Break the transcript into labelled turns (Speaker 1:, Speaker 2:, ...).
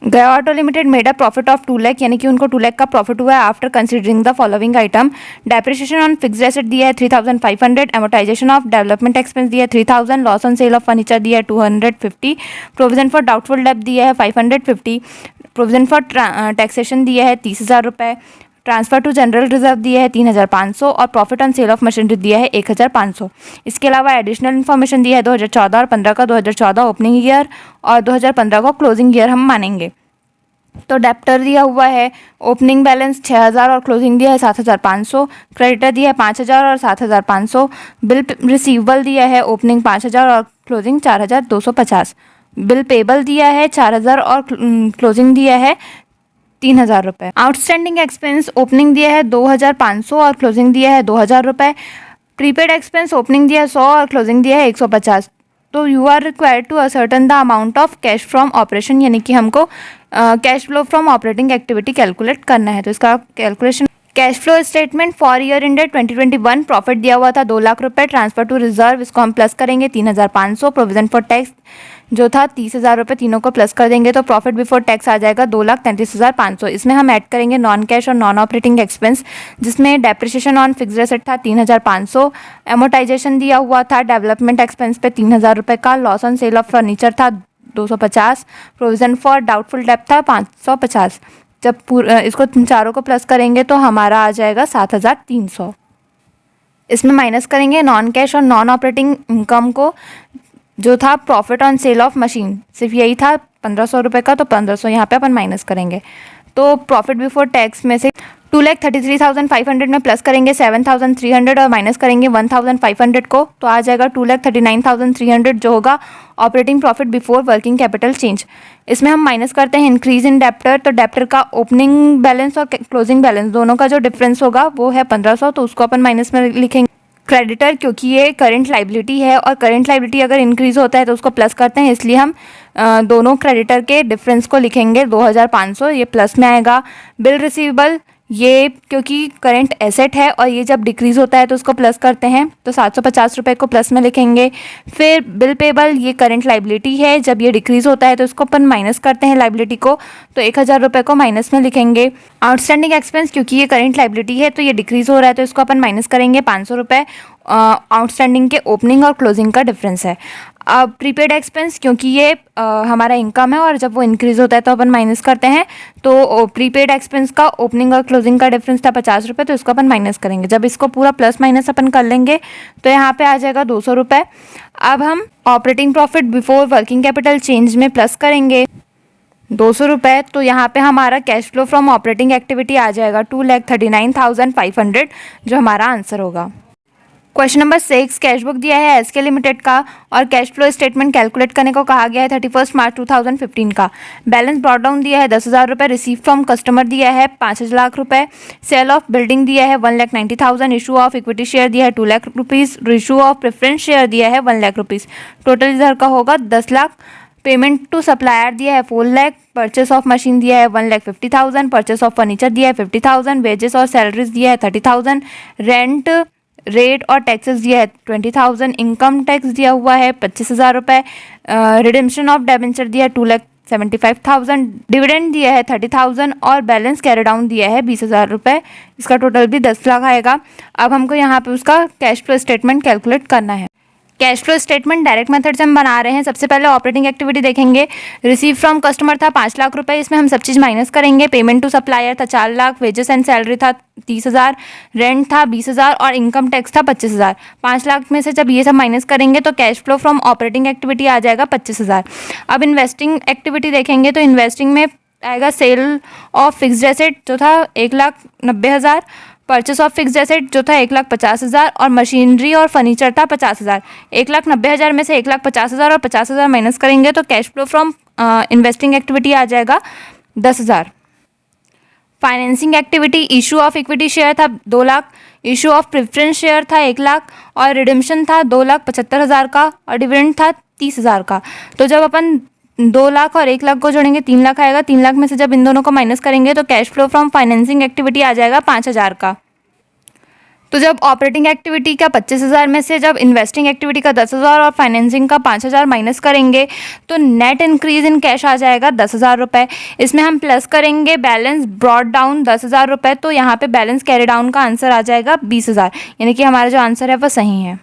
Speaker 1: गया auto limited made a profit of 2 lakh, यानी कि उनको 2 लाख का प्रॉफिट हुआ है after considering the following item. Depreciation on fixed asset दिया है 3500, एमोटाइजेशन ऑफ डेवलपमेंट एक्सपेंस दिया है 3000, loss on sale of furniture दिया है 250, प्रोविजन फॉर डाउटफुल डेब्ट दिया है 550, प्रोविजन फॉर टैक्सेशन दिया है 30,000 रुपये, ट्रांसफर टू जनरल रिजर्व दिया है 3,500 और profit on sale of machinery दिया है 1,500। इसके अलावा एडिशनल इन्फॉर्मेशन दिया है 2014 और 15 का, 2014 ओपनिंग ईयर और 2015 को क्लोजिंग ईयर हम मानेंगे। तो डेप्टर दिया हुआ है ओपनिंग बैलेंस 6,000 और क्लोजिंग दिया है 7,500, क्रेडिटर दिया है 5,000 और 7,500, बिल रिसीवेबल दिया है ओपनिंग 5,000 और क्लोजिंग 4,250, बिल पेबल दिया है 4,000 और क्लोजिंग दिया है 3,000 रुपये। आउटस्टैंडिंग एक्सपेंस ओपनिंग दिया है 2,500 और क्लोजिंग दिया है 2,000 रुपये। प्रीपेड एक्सपेंस ओपनिंग दिया है 100 और क्लोजिंग दिया है 150। तो you are required to ascertain the amount of cash from operation, यानी कि हमको cash flow from operating activity calculate करना है। तो इसका calculation, cash flow statement for year ended 2021, profit दिया हुआ था 2 लाख रुपए, ट्रांसफर टू रिजर्व इसको हम प्लस करेंगे 3,500, प्रोविजन फॉर टैक्स जो था 30,000 रुपये, तीनों को प्लस कर देंगे तो प्रॉफिट बिफोर टैक्स आ जाएगा 2,33,500। इसमें हम ऐड करेंगे नॉन कैश और नॉन ऑपरेटिंग एक्सपेंस, जिसमें डेप्रिसिएशन ऑन फिक्स्ड एसेट था 3,500, एमोटाइजेशन दिया हुआ था डेवलपमेंट एक्सपेंस पे 3,000 रुपये का, loss on sale of furniture था 250, प्रोविजन फॉर डाउटफुल डेब्ट था 550। जब इसको चारों को प्लस करेंगे तो हमारा आ जाएगा 7,300। इसमें माइनस करेंगे नॉन कैश और नॉन ऑपरेटिंग इनकम को, जो था profit on sale of machine, सिर्फ यही था 1,500 रुपये का, तो 1,500 यहाँ पे अपन माइनस करेंगे। तो प्रॉफिट बिफोर टैक्स में से 2,33,500 में प्लस करेंगे 7,300 और माइनस करेंगे 1,500 को, तो आ जाएगा 2,39,300 जो होगा operating profit before working capital change. इसमें हम माइनस करते हैं इंक्रीज इन डेप्टर, तो डेप्टर का ओपनिंग बैलेंस और क्लोजिंग बैलेंस दोनों का जो डिफरेंस होगा वो है 1,500, तो उसको अपन माइनस में लिखेंगे। क्रेडिटर, क्योंकि ये करंट लाइबिलिटी है और करंट लाइबिलिटी अगर इंक्रीज होता है तो उसको प्लस करते हैं, इसलिए हम दोनों क्रेडिटर के डिफरेंस को लिखेंगे 2,500, ये प्लस में आएगा। बिल रिसीवेबल, ये क्योंकि करंट एसेट है और ये जब डिक्रीज़ होता है तो उसको प्लस करते हैं, तो 750 रुपये को प्लस में लिखेंगे। फिर बिल पेबल, ये करंट लाइबिलिटी है, जब ये डिक्रीज़ होता है तो इसको अपन माइनस करते हैं लाइबिलिटी को, तो 1,000 रुपये को माइनस में लिखेंगे। आउटस्टैंडिंग एक्सपेंस, क्योंकि ये करंट लाइबिलिटी है तो ये डिक्रीज़ हो रहा है तो इसको अपन माइनस करेंगे 500 रुपये, आउटस्टैंडिंग के ओपनिंग और क्लोजिंग का डिफरेंस है। अब प्रीपेड एक्सपेंस, क्योंकि ये हमारा इनकम है और जब वो इंक्रीज़ होता है तो अपन माइनस करते हैं, तो प्रीपेड एक्सपेंस का ओपनिंग और क्लोजिंग का डिफरेंस था 50 रुपये, तो इसको अपन माइनस करेंगे। जब इसको पूरा प्लस माइनस अपन कर लेंगे तो यहाँ पे आ जाएगा 200 रुपये। अब हम operating profit before working capital change में प्लस करेंगे 200 रुपये, तो यहाँ पे हमारा cash flow from operating activity आ जाएगा 2,39,500, जो हमारा आंसर होगा। क्वेश्चन नंबर 6, कैश बुक दिया है एसके लिमिटेड का और कैश फ्लो स्टेटमेंट कैलकुलेट करने को कहा गया है 31 मार्च 2015 का। बैलेंस ब्रॉट डाउन दिया है 10,000 रुपये, रिसीव फ्रॉम कस्टमर दिया है 5 लाख रुपये, सेल ऑफ बिल्डिंग दिया है 1,90,000, इशू ऑफ इक्विटी शेयर दिया है 2 lakh rupees, issue of preference share दिया है 1 लाख रुपीज़, टोटल इधर का होगा 10 लाख। पेमेंट टू सप्लायर दिया है 4 लाख, परचेस ऑफ मशीन दिया है 1,50,000, परचेस ऑफ फर्नीचर दिया है 50,000, वेजेस और सैलरीज दिया है 30,000, रेंट रेट और टैक्सेस दिया है 20,000, इनकम टैक्स दिया हुआ है 25,000 रुपये, रिडेम्पशन ऑफ डेबेंचर दिया है 2,75,000, डिविडेंड दिया है 30,000 और बैलेंस कैरी डाउन दिया है 20,000 रुपये। इसका टोटल भी 10 लाख आएगा। अब हमको यहाँ पे उसका कैश फ्लो स्टेटमेंट कैलकुलेट करना है। Cash flow statement direct method से हम बना रहे हैं। सबसे पहले ऑपरेटिंग एक्टिविटी देखेंगे। रिसीव फ्रॉम कस्टमर था 5 लाख रुपए, इसमें हम सब चीज़ माइनस करेंगे। पेमेंट टू सप्लायर था 4 लाख, वेजेस एंड सैलरी था 30,000, रेंट था 20,000 और इनकम टैक्स था 25,000। 5 लाख में से जब ये सब माइनस करेंगे तो cash flow from operating activity आ जाएगा 25,000। अब इन्वेस्टिंग एक्टिविटी देखेंगे तो इन्वेस्टिंग में आएगा सेल ऑफ फिक्स्ड एसेट जो था 1,90,000, परचेस ऑफ फिक्स्ड एसेट जो था 1,50,000 और मशीनरी और फर्नीचर था 50,000। 1,90,000 में से 1,50,000 और 50,000 माइनस करेंगे तो cash flow from investing activity आ जाएगा 10,000। Financing activity, issue of equity share था 2 lakh, issue of preference share था 1 लाख और रिडेम्पशन था 2,75,000 का और डिविडेंड था 30,000 का। तो जब अपन 2 लाख और 1 लाख को जोड़ेंगे 3 लाख आएगा। 3 लाख में से जब इन दोनों को माइनस करेंगे तो cash flow from financing activity आ जाएगा 5,000 का। तो जब ऑपरेटिंग एक्टिविटी का 25,000 में से जब इन्वेस्टिंग एक्टिविटी का 10,000 और फाइनेंसिंग का 5,000 माइनस करेंगे तो नेट इंक्रीज इन कैश आ जाएगा 10,000 रुपये। इसमें हम प्लस करेंगे बैलेंस ब्रॉड डाउन 10,000 रुपये, तो यहाँ पे बैलेंस कैरी डाउन का आंसर आ जाएगा 20,000, यानी कि हमारा जो आंसर है वो सही है।